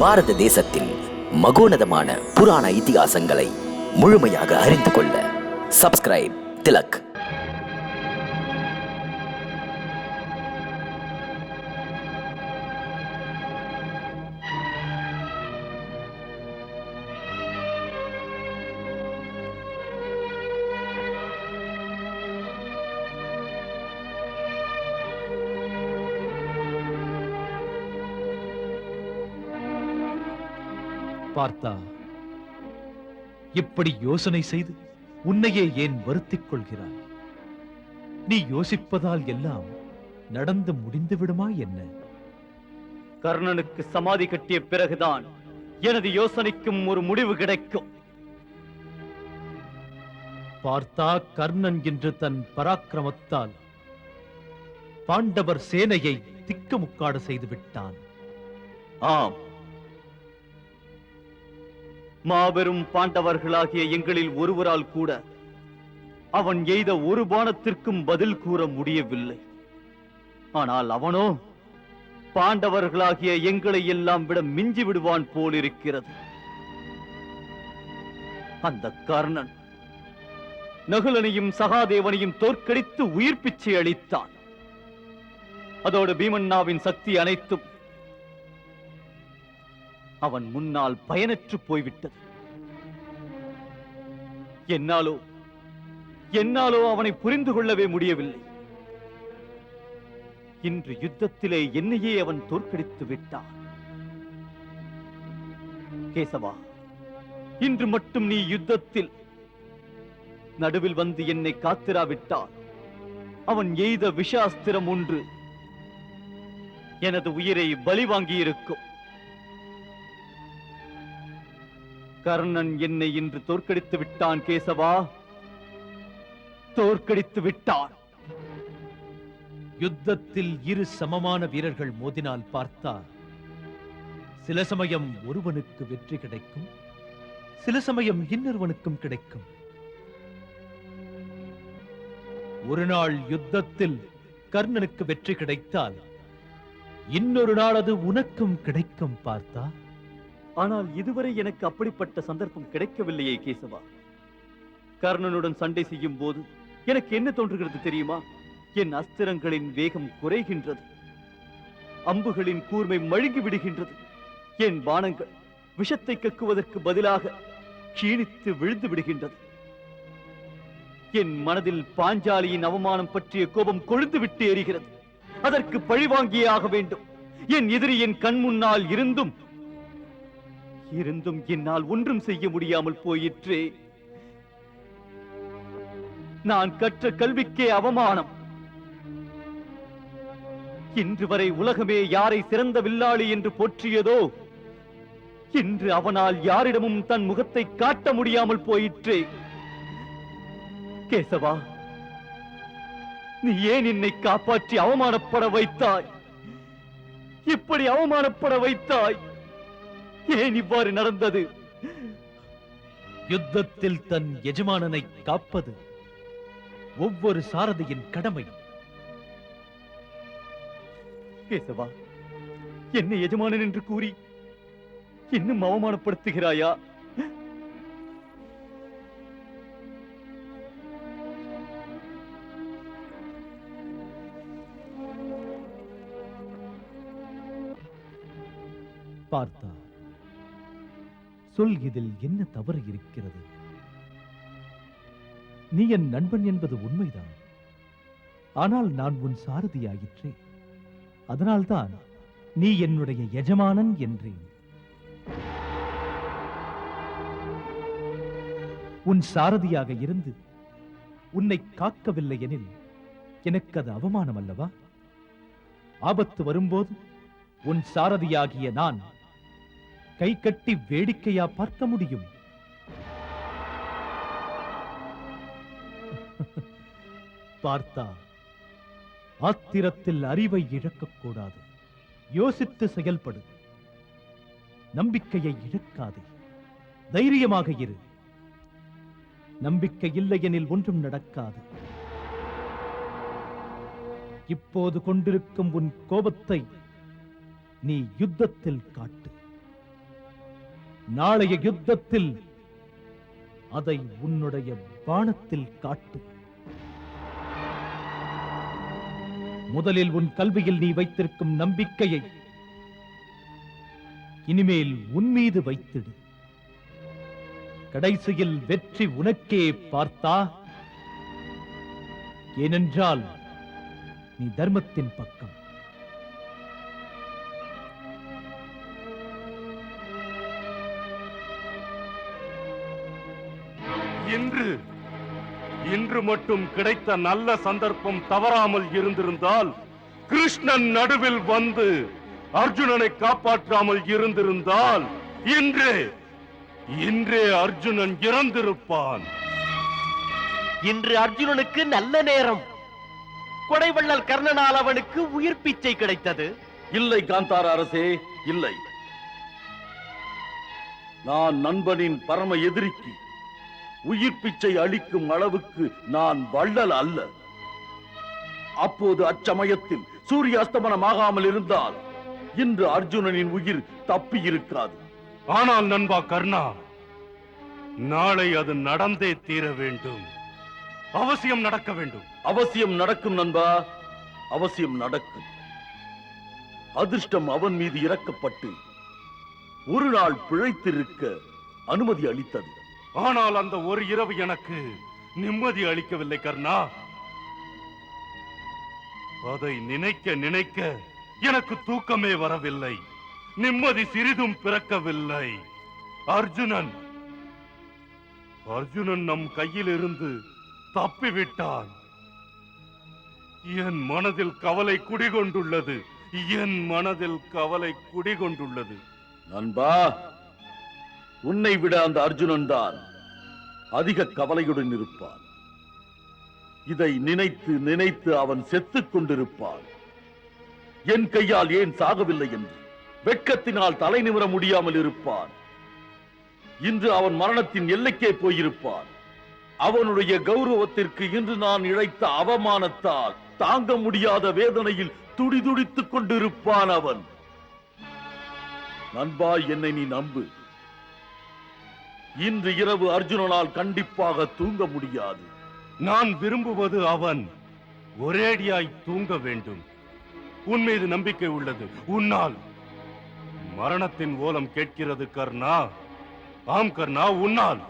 பாரத தேசத்தின் மகோனதமான புராண இதிகாசங்களை முழுமையாக அறிந்து கொள்ள சப்ஸ்கிரைப் திலக். பார்த்தா, இப்படி யோசனை செய்து உன்னையே ஏன் வருத்திக் கொள்கிறாய்? நீ யோசிப்பதால் எல்லாம் நடந்து முடிந்து விடுமா என்ன? கர்ணனுக்கு சமாதி கட்டிய பிறகுதான் எனது யோசனைக்கும் ஒரு முடிவு கிடைக்கும். பார்த்தா, கர்ணன் என்று தன் பராக்கிரமத்தால் பாண்டவர் சேனையை திக்குமுக்காடு செய்து விட்டான். ஆம், மாபெரும் பாண்டவர்களாகிய எங்களில் ஒருவரால் கூட அவன் எய்த ஒரு பாணத்திற்கும் பதில் கூற முடியவில்லை. ஆனால் அவனோ பாண்டவர்களாகிய எங்களை எல்லாம் விட மிஞ்சி விடுவான் போலிருக்கிறது. அந்த கர்ணன் நகுலனையும் சகாதேவனையும் தோற்கடித்து உயிர் பிச்சை அளித்தான். அதோடு பீமன்னாவின் சக்தி அனைத்தும் அவன் முன்னால் பயனற்று போய்விட்டது. என்னாலோ அவனை புரிந்து கொள்ளவே முடியவில்லை. இன்று யுத்தத்திலே என்னையே அவன் தோற்கடித்து விட்டான். கேசவா, இன்று மட்டும் நீ யுத்தத்தில் நடுவில் வந்து என்னை காத்திராவிட்டால் அவன் எய்த விஷாஸ்திரம் ஒன்று எனது உயிரை பலி வாங்கியிருக்கும். கர்ணன் என்னை இன்று தோற்கடித்து விட்டான் கேசவா, தோற்கடித்து விட்டான். யுத்தத்தில் இரு சமமான வீரர்கள் மோதினால் பார்த்தா, சில சமயம் ஒருவனுக்கு வெற்றி கிடைக்கும், சில சமயம் இன்னொருவனுக்கும் கிடைக்கும். ஒரு நாள் யுத்தத்தில் கர்ணனுக்கு வெற்றி கிடைத்தால் இன்னொரு நாள் அது உனக்கும் கிடைக்கும் பார்த்தா. ஆனால் இதுவரை எனக்கு அப்படிப்பட்ட சந்தர்ப்பம் கிடைக்கவில்லையே கேசவா. கர்ணனுடன் சண்டை செய்யும் போது எனக்கு என்ன தோன்றுகிறது தெரியுமா? என் அஸ்திரங்களின் வேகம் குறைகின்றது, அம்புகளின் கூர்மை மழுங்கி விடுகின்றது. என் பாணங்கள் விஷத்தை கக்குவதற்கு பதிலாக கீணித்து விழுந்து விடுகின்றது. என் மனதில் பாஞ்சாலியின் அவமானம் பற்றிய கோபம் கொழுந்து விட்டு எரிகிறது. அதற்கு பழிவாங்கியே ஆக வேண்டும். என் எதிரி என் கண் முன்னால் இருந்தும் என்னால் ஒன்றும் செய்ய முடியாமல் போயிற்றே. நான் கற்ற கல்விக்கே அவமானம். இன்று வரை உலகமே யாரை சிறந்த வில்லாளி என்று போற்றியதோ, இன்று அவனால் யாரிடமும் தன் முகத்தை காட்ட முடியாமல் போயிற்றே. கேசவா, நீ ஏன் என்னை காப்பாற்றி அவமானப்பட வைத்தாய்? இப்படி அவமானப்பட வைத்தாய். ஏன் இவ்வாறு நடந்தது? யுத்தத்தில் தன் எஜமானனை காப்பது ஒவ்வொரு சாரதியின் கடமை. கேசவா, என்னை எஜமானன் என்று கூறி இன்னும் அவமானப்படுத்துகிறாயா? பார்த்தா, சொல், இதில் என்ன தவறு இருக்கிறது? நீ என் நண்பன் என்பது உண்மைதான். ஆனால் நான் உன் சாரதியாயிற்றே. அதனால்தான் நீ என்னுடைய எஜமானன் என்றேன். உன் சாரதியாக இருந்து உன்னை காக்கவில்லை எனில் எனக்கு அது அவமானம் அல்லவா? ஆபத்து வரும்போது உன் சாரதியாகிய நான் கை கட்டி வேடிக்கையா பார்க்க முடியும்? பார்த்தா, ஆத்திரத்தில் அறிவை இழக்கக்கூடாது. யோசித்து செயல்படு. நம்பிக்கையை இழக்காதே. தைரியமாக இரு. நம்பிக்கை இல்லையெனில் ஒன்றும் நடக்காது. இப்போது கொண்டிருக்கும் உன் கோபத்தை நீ யுத்தத்தில் காட்டு. நாளைய யுத்தத்தில் அதை உன்னுடைய பாணத்தில் காட்டு. முதலில் உன் கல்வியில் நீ வைத்திருக்கும் நம்பிக்கையை இனிமேல் உன் மீது வைத்திடு. கடைசியில் வெற்றி உனக்கே பார்த்தா. ஏனென்றால் நீ தர்மத்தின் பக்கம். இன்று மட்டும் கிடைத்த நல்ல சந்தர்ப்பம் தவறாமல் இருந்திருந்தால், கிருஷ்ணன் நடுவில் வந்து அர்ஜுனனை காப்பாற்றாமல் இருந்திருந்தால், இன்றே அர்ஜுனன் இறந்திருப்பான். இன்று அர்ஜுனனுக்கு நல்ல நேரம். கொடைவள்ளல் கர்ணனால் அவனுக்கு உயிர் பிச்சை கிடைத்தது. இல்லை காந்தார அரசே, இல்லை. நான் நண்பனின் பரம எதிரிக்கு உயிர் பிச்சை அளிக்கும் அளவுக்கு நான் வள்ளல் அல்ல. அப்போது அச்சமயத்தில் சூரிய அஸ்தமனமாகாமல் இருந்தால் இன்று அர்ஜுனனின் உயிர் தப்பி இருக்காது. ஆனால் நண்பா கர்ணா, நாளை அது நடந்தே தீர வேண்டும். அவசியம் நடக்க வேண்டும். அவசியம் நடக்கும் நண்பா, அவசியம் நடக்கும். அதிர்ஷ்டம் அவன் மீது இறக்கப்பட்டு ஒரு நாள் பிழைத்திருக்க அனுமதி அளித்தது. ஆனால் அந்த ஒரு இரவு எனக்கு நிம்மதி அளிக்கவில்லை கர்ணா. அதை நினைக்க நினைக்க எனக்கு தூக்கமே வரவில்லை. நிம்மதி சிறிதும் பிறக்கவில்லை. அர்ஜுனன் நம் கையிலிருந்து தப்பிவிட்டான். என் மனதில் கவலை குடிகொண்டுள்ளது. என் மனதில் கவலை குடிகொண்டுள்ளது. நண்பா, உன்னை விட அந்த அர்ஜுனன் தான் அதிக கவலையுடன் இருப்பான். இதை நினைத்து நினைத்து அவன் செத்துக் கொண்டிருப்பான். என் கையால் ஏன் சாகவில்லை என்று வெட்கத்தினால் தலை நிமிர முடியாமல் இருப்பான். இன்று அவன் மரணத்தின் எல்லைக்கே போயிருப்பான். அவனுடைய கௌரவத்திற்கு இன்று நான் இழைத்த அவமானத்தால் தாங்க முடியாத வேதனையில் துடிதுடித்துக் கொண்டிருப்பான் அவன். நண்பா, என்னை நீ நம்பு. இன்று இரவு அர்ஜுனனால் கண்டிப்பாக தூங்க முடியாது. நான் விரும்புவது அவன் ஒரேடியாய் தூங்க வேண்டும். உன் மீது நம்பிக்கை உள்ளது. உன்னால் மரணத்தின் ஓலம் கேட்கிறது கர்ணா. ஆம் கர்ணா, உன்னால்.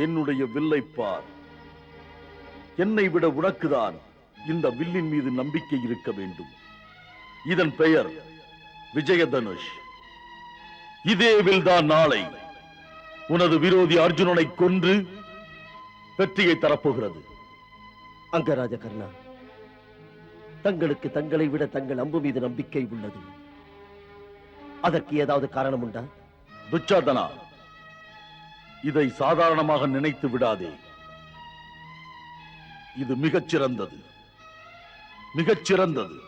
என்னுடைய வில்லை பார். என்னை விட உனக்குதான் இந்த வில்லின் மீது நம்பிக்கை இருக்க வேண்டும். இதன் பெயர் விஜயதனுஷ். இதே வில்தான் நாளை உனது விரோதி அர்ஜுனனை கொன்று வெற்றியை தரப்போகிறது. அங்கராஜ கர்ணா, தங்களுக்கு தங்களை விட தங்கள் அம்பு மீது நம்பிக்கை உள்ளது. அதற்கு ஏதாவது காரணம் உண்டா? துச்சாதனா, இதை சாதாரணமாக நினைத்து விடாதே. இது மிகச்சிறந்தது, மிகச்சிறந்தது.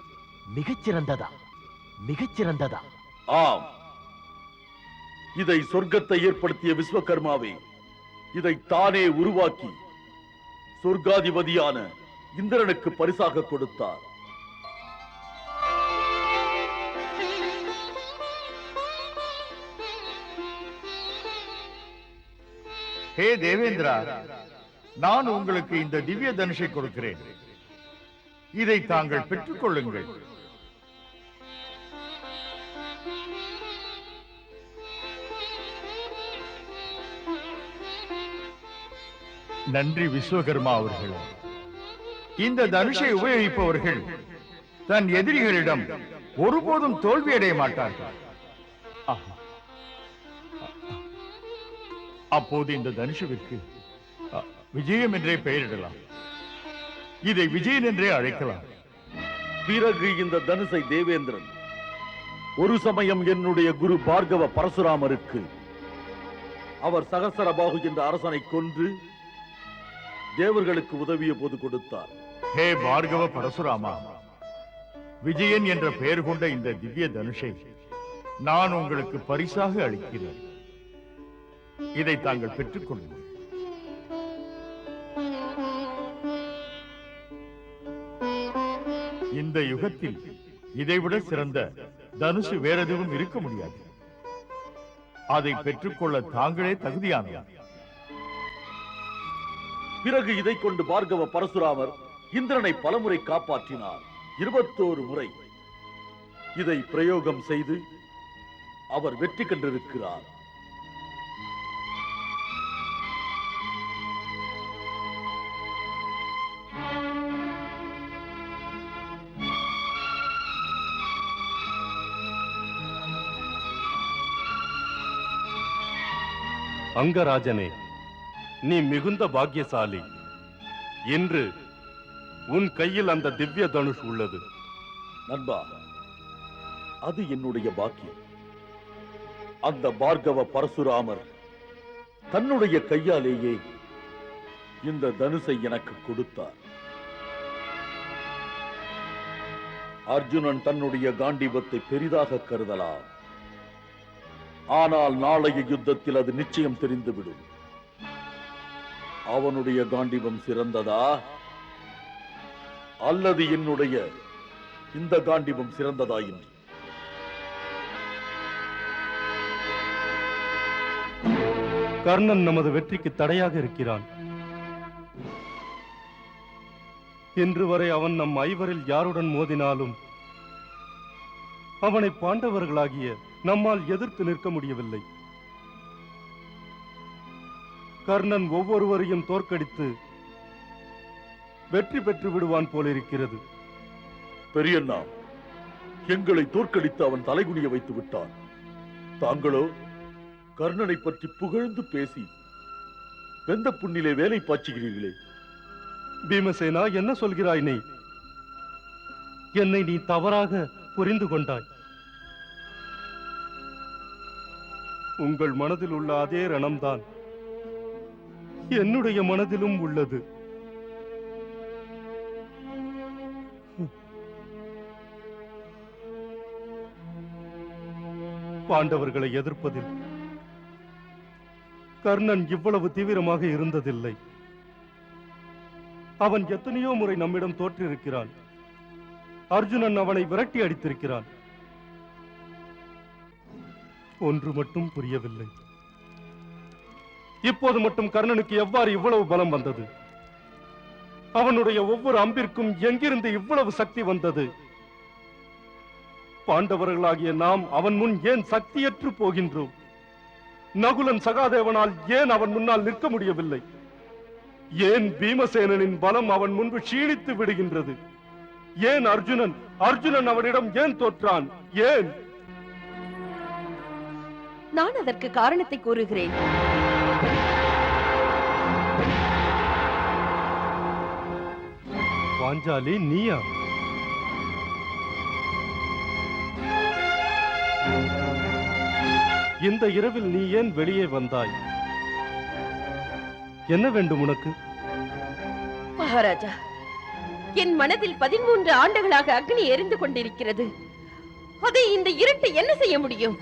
மிகச்சிறந்ததா? மிகச்சிறந்ததா? ஆம். இதை சொர்க்கத்தை ஏற்படுத்திய விஸ்வகர்மாவே இதை தானே உருவாக்கி சொர்க்காதிபதியான இந்திரனுக்கு பரிசாக கொடுத்தார். ஹே தேவேந்திரா, நான் உங்களுக்கு இந்த திவ்ய தனுஷை கொடுக்கிறேன். இதை தாங்கள் பெற்றுக் கொள்ளுங்கள். நன்றி விஸ்வகர்மா அவர்களே. இந்த தனுஷை உபயோகிப்பவர்கள் தன் எதிரிகளிடம் ஒருபோதும் தோல்வியடைய மாட்டார்கள். அப்போது இந்த தனுஷுவிற்கு விஜயம் என்றே பெயரிடலாம். இதை விஜயன் என்றே அழைக்கலாம். பிறகு இந்த தனுஷை தேவேந்திரன் ஒரு சமயம் என்னுடைய குரு பார்கவ பரசுராமருக்கு அவர் சகசரபாகு என்ற அரசனை கொன்று தேவர்களுக்கு உதவிய போது கொடுத்தார். ஹே பார்கவ பரசுராமா, விஜயன் என்ற பெயர் கொண்ட இந்த திவ்ய தனுஷை நான் உங்களுக்கு பரிசாக அளிக்கிறேன். இதை தாங்கள் பெற்றுக் கொள்ளுங்கள். இந்த யுகத்தில் இதைவிட சிறந்த தனுசு வேற எதுவும் இருக்க முடியாது. அதை பெற்றுக்கொள்ள தாங்களே தகுதியானவர். பிறகு இதை கொண்டு பார்கவ பரசுராமர் இந்திரனை பலமுறை காப்பாற்றினார், 21 முறை. இதை பிரயோகம் செய்து அவர் வெற்றி கண்டிருக்கிறார். அங்கராஜனே, நீ மிகுந்த பாக்கியசாலி. இன்று உன் கையில் அந்த திவ்ய தனுஷ் உள்ளது. நண்பா, அது என்னுடைய பாக்கியம். அந்த பார்கவ பரசுராமர் தன்னுடைய கையாலேயே இந்த தனுசை எனக்கு கொடுத்தார். அர்ஜுனன் தன்னுடைய காண்டீபத்தை பெரிதாக கருதலாம், ஆனால் நாளைய யுத்தத்தில் அது நிச்சயம் தெரிந்துவிடும். அவனுடைய காண்டீபம் சிறந்ததா அல்லது என்னுடைய இந்த காண்டீபம் சிறந்ததா என்று. கர்ணன் நமது வெற்றிக்கு தடையாக இருக்கிறான். இன்று வரை அவன் நம் ஐவரில் யாருடன் மோதினாலும் அவனை பாண்டவர்களாகிய நம்மால் எதிர்த்து நிற்க முடியவில்லை. கர்ணன் ஒவ்வொருவரையும் தோற்கடித்து வெற்றி பெற்று விடுவான் போலிருக்கிறது. பெரியண்ணா, எங்களை தோற்கடித்து அவன் தலைகுனிய வைத்து விட்டான். தாங்களோ கர்ணனை பற்றி புகழ்ந்து பேசி வெந்த புண்ணிலே வேலை பாய்ச்சுகிறீர்களே. பீமசேனா, என்ன சொல்கிறாய் நீ? என்னை நீ தவறாக புரிந்து கொண்டாய். உங்கள் மனதில் உள்ள அதே ரணம்தான் என்னுடைய மனதிலும் உள்ளது. பாண்டவர்களை எதிர்ப்பதில் கர்ணன் இவ்வளவு தீவிரமாக இருந்ததில்லை. அவன் எத்தனையோ முறை நம்மிடம் தோற்றிருக்கிறான். அர்ஜுனன் அவனை விரட்டி அடித்திருக்கிறான். ஒன்று மட்டும் புரியவில்லை, இப்போது மட்டும் கர்ணனுக்கு எவ்வாறு இவ்வளவு பலம் வந்தது? அவனுடைய ஒவ்வொரு அம்பிற்கும் எங்கிருந்து இவ்வளவு சக்தி வந்தது? பாண்டவர்களாகிய நாம் அவன் முன் ஏன் சக்தியற்று போகின்றோம்? நகுலன் சகாதேவனால் ஏன் அவன் முன்னால் நிற்க முடியவில்லை? ஏன் பீமசேனனின் பலம் அவன் முன்பு க்ஷீணித்து விடுகின்றது? ஏன் அர்ஜுனன் அவனிடம் ஏன் தோற்றான்? ஏன்? நான் அதற்கு காரணத்தை கூறுகிறேன். பாஞ்சாலி, நீயா? இந்த இரவில் நீ ஏன் வெளியே வந்தாய்? என்ன வேண்டும் உனக்கு? மகாராஜா, என் மனதில் 13 ஆண்டுகளாக அக்னி எரிந்து கொண்டிருக்கிறது. அதை இந்த இருட்டு என்ன செய்ய முடியும்?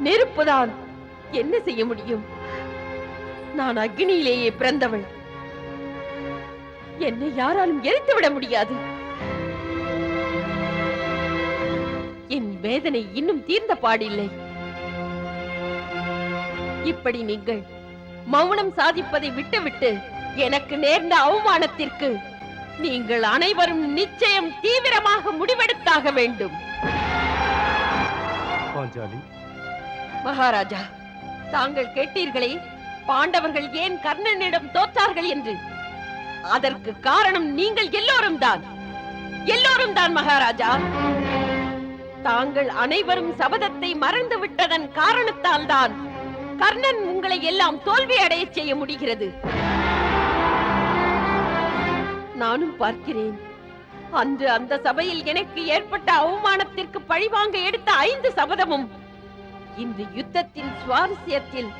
நெருப்புதான் என்ன செய்ய முடியும்? நான் அக்னியிலேயே பிறந்தவள். என்னை யாராலும் எரித்து விட முடியாது. என் வேதனை இன்னும் தீர்ந்த பாடில்லை. இப்படி நீங்கள் மௌனம் சாதிப்பதை விட்டுவிட்டு எனக்கு நேர்ந்த அவமானத்திற்கு நீங்கள் அனைவரும் நிச்சயம் தீவிரமாக முடிவெடுத்தாக வேண்டும். பாஞ்சாலி, மகாராஜா, தாங்கள் கேட்டீர்களே, பாண்டவர்கள் ஏன் கர்ணனிடம் தோற்றார்கள் என்று. அதற்கு காரணம் நீங்கள் எல்லோரும் தான் மகாராஜா. தாங்கள் அனைவரும் சபதத்தை மறந்து விட்டதன் காரணத்தால் தான் கர்ணன் உங்களை எல்லாம் தோல்வி அடைய செய்ய முடிகிறது. நானும் பார்க்கிறேன். அன்று அந்த சபையில் எனக்கு ஏற்பட்ட அவமானத்திற்கு பழிவாங்க எடுத்த 5 சபதமும் இந்த யுத்தத்தின் சுவாரஸ்யத்தில்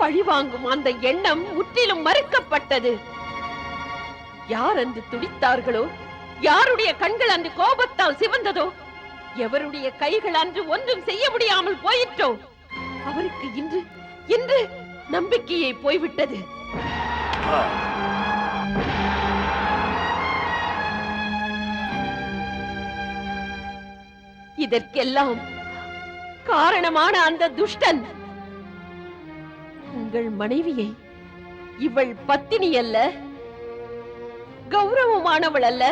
பழிவாங்கும் அந்த எண்ணம் முற்றிலும் மறுக்கப்பட்டது. யார் அன்று துடித்தார்களோ, யாருடைய கண்கள் அன்று கோபத்தால் சிவந்ததோ, எவருடைய கைகள் அன்று ஒன்றும் செய்ய முடியாமல் போயிற்றோ, அவருக்கு இன்று நம்பிக்கையை போய்விட்டது. இதற்கெல்லாம் காரணமான அந்த துஷ்டன் உங்கள் மனைவியை இவள் பத்தினி அல்ல, கௌரவமானவள் அல்ல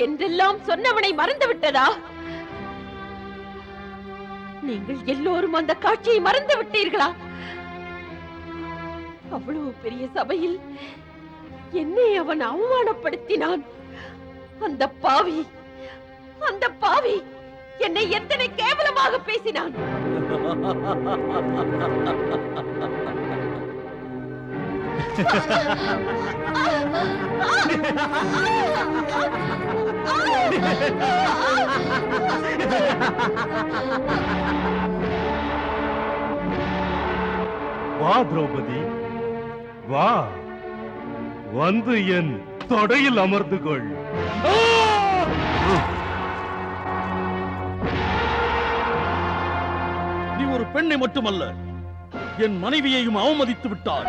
என்றெல்லாம் சொன்னவனை மறந்துவிட்டதா? நீங்கள் எல்லோரும் அந்த காட்சியை மறந்து விட்டீர்களா? அவ்வளவு பெரிய சபையில் என்னை அவன் அவமானப்படுத்தினான். அந்த பாவி என்னை எத்தனை கேவலமாக பேசினான். வா திரௌபதி, வா, வந்து என் தொடையில் அமர்ந்து கொள். நீ ஒரு பெண்ணை மட்டுமல்ல, என் மனைவியையும் அவமதித்து விட்டார்.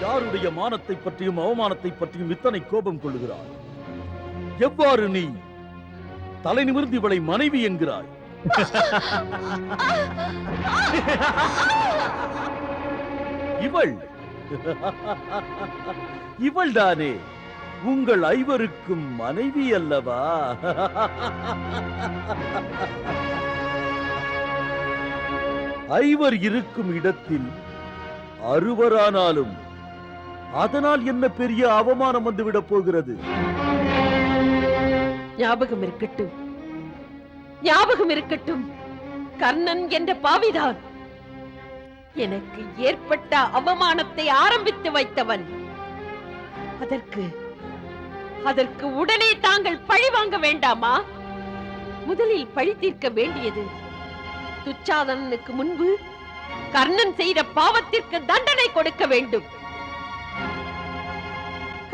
யாருடைய மானத்தை பற்றியும் அவமானத்தை பற்றியும் இத்தனை கோபம் கொள்ளுகிறாய்? எவ்வாறு நீ தலை நிமிர்ந்து இவளை மனைவி என்கிறாய்? இவள் தானே உங்கள் ஐவருக்கும் மனைவி அல்லவா? ஐவர் இருக்கும் இடத்தில் அறுவரானாலும் அதனால் என்ன பெரிய அவமானம் வந்துவிடப் போகிறது? ஞாபகம் இருக்கட்டும், ஞாபகம் இருக்கட்டும். கர்ணன் என்ற பாவிதான் எனக்கு ஏற்பட்ட அவமானத்தை ஆரம்பித்து வைத்தவன். அதற்கு உடனே தாங்கள் பழி வாங்க வேண்டாமா? முதலில் பழி தீர்க்க வேண்டியது துச்சாதனனுக்கு முன்பு கர்ணன் செய்த பாவத்திற்கு தண்டனை கொடுக்க வேண்டும்.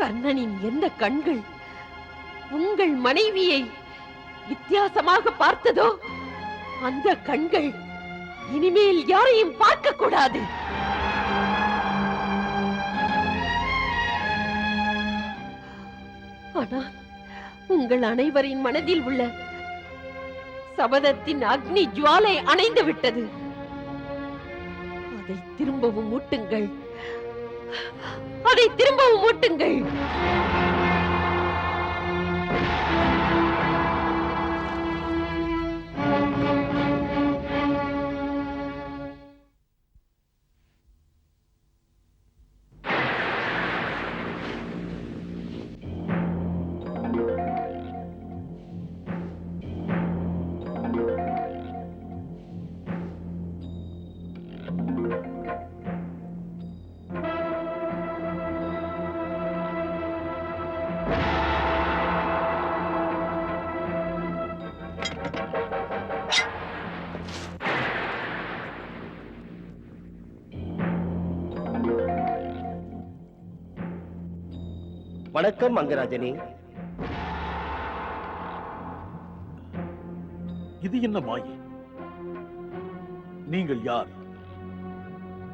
கர்ணனின் எந்த கண்கள் உங்கள் மனைவியை வித்தியாசமாக பார்த்ததோ அந்த கண்கள் இனிமேல் யாரையும் பார்க்க கூடாது. ஆனால் உங்கள் அனைவரின் மனதில் உள்ள சபதத்தின் அக்னி ஜுவாலை அணைந்து விட்டது. அதை திரும்பவும் மூட்டுங்கள், அதை திரும்பவும் மூட்டுங்கள். வணக்கம் அங்கராஜனே. இது என்ன மாயை? நீங்கள் யார்?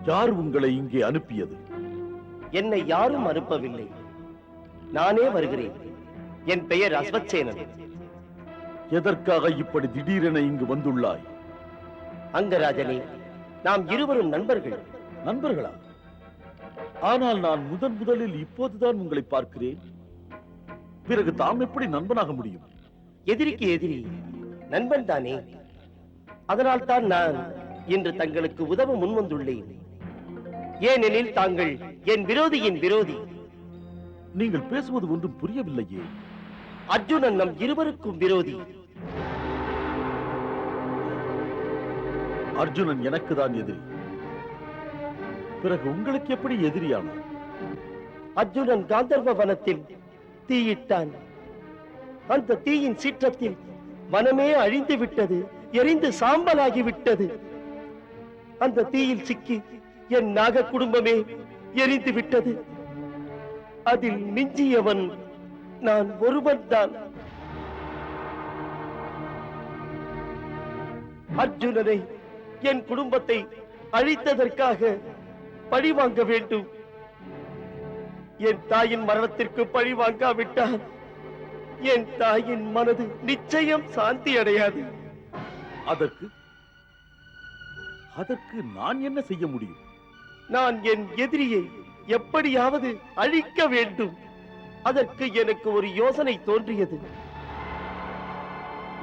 யார் உங்களை இங்கே அனுப்பியது? என்னை யாரும் அனுப்பவில்லை, நானே வருகிறேன். என் பெயர் அஸ்வத்சேனன். எதற்காக இப்படி திடீரென இங்கு வந்துள்ளாய்? அங்கராஜனே, நாம் இருவரும் நண்பர்கள். நண்பர்களா? ஆனால் நான் முதலில் இப்போதுதான் உங்களை பார்க்கிறேன். பிறகு தாம் எப்படி நண்பனாக முடியும்? எதிரிக்கு எதிரி நண்பன் தானே. அதனால் தான் நான் இன்று தங்களுக்கு உதவ முன்வந்துள்ளேன். ஏனெனில் தாங்கள் என் விரோதியின் விரோதி. நீங்கள் பேசுவது ஒன்றும் புரியவில்லையே. அர்ஜுனன் நம் இருவருக்கும் விரோதி. அர்ஜுனன் எனக்கு தான் எதிரி. பிறகு உங்களுக்கு எப்படி எதிரியானார்? அர்ஜுனன் காந்தர்வ வனத்தில் தீயிட்டான். அந்த தீயின் சீற்றத்தில் வனமே அழிந்து விட்டது, எரிந்து சாம்பலாகி விட்டது. அந்த தீயில் சிக்கி என் நாக குடும்பமே எரிந்து விட்டது. அதில் மிஞ்சியவன் நான் ஒருவன் தான். அர்ஜுனனை, என் குடும்பத்தை அழித்ததற்காக பழி வாங்க வேண்டும். என் தாயின் மரணத்திற்கு பழி வாங்காவிட்டால் என் தாயின் மனது நிச்சயம் சாந்தி அடையாது. அதற்கு நான் என்ன செய்ய முடியும்? நான் என் எதிரியை எப்படியாவது அழிக்க வேண்டும். அதற்கு எனக்கு ஒரு யோசனை தோன்றியது.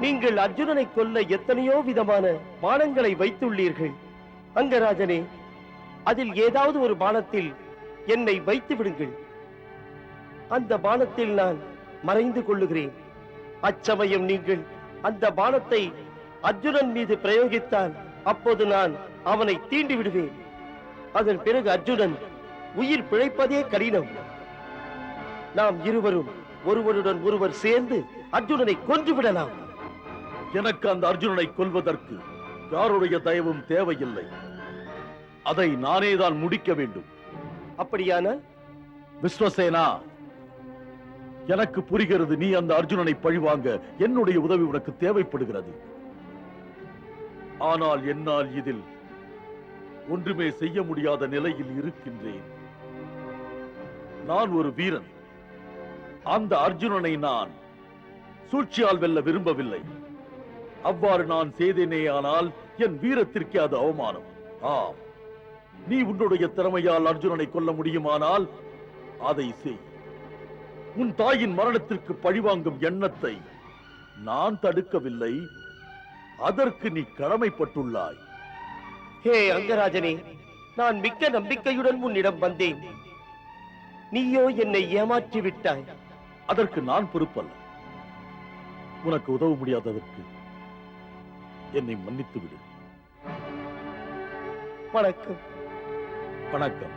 நீங்கள் அர்ஜுனனை கொல்ல எத்தனையோ விதமான பானங்களை வைத்துள்ளீர்கள். அங்கராஜனே, அதில் ஏதாவது ஒரு பானத்தில் என்னை வைத்து விடுங்கள். அந்த பானத்தில் நான் மறைந்து கொள்ளுகிறேன். அச்சமயம் நீங்கள் அந்த பானத்தை அர்ஜுனன் மீது பிரயோகித்தால் அப்போது நான் அவனை தீண்டி விடுவேன். அதன் பிறகு அர்ஜுனன் உயிர் பிழைப்பதே கடினம். நாம் இருவரும் ஒருவருடன் ஒருவர் சேர்ந்து அர்ஜுனனை கொன்று விடலாம். எனக்கு அந்த அர்ஜுனனை கொல்வதற்கு யாருடைய தயவும் தேவையில்லை. அதை நானே தான் முடிக்க வேண்டும். அப்படியானால் விஸ்வசேனா, எனக்கு புரிகிறது நீ அந்த அர்ஜுனனை பழிவாங்க என்னுடைய உதவி உனக்கு தேவைப்படுகிறது. ஆனால் என்னால் இதில் ஒன்றுமே செய்ய முடியாத நிலையில் இருக்கின்றேன். நான் ஒரு வீரன். அந்த அர்ஜுனனை நான் சூழ்ச்சியால் வெல்ல விரும்பவில்லை. அவ்வாறு நான் செய்தேனேயானால் என் வீரத்திற்கே அது அவமானம். ஆம், நீ உன்னுடைய திறமையால் அர்ஜுனனை கொல்ல முடியுமானால் அதை செய். உன் தாயின் மரணத்திற்கு பழிவாங்கும் எண்ணத்தை நான் தடுக்கவில்லை. அதற்கு நீ கடமைப்பட்டுள்ளாய். ஹே அங்கராஜனே, நான் மிக்க நம்பிக்கையுடன் உன்னிடம் வந்தேன். நீயோ என்னை ஏமாற்றி விட்டாய். அதற்கு நான் பொறுப்பல்ல. உனக்கு உதவ முடியாததற்கு என்னை மன்னித்து விடு. வணக்கம். வணக்கம்.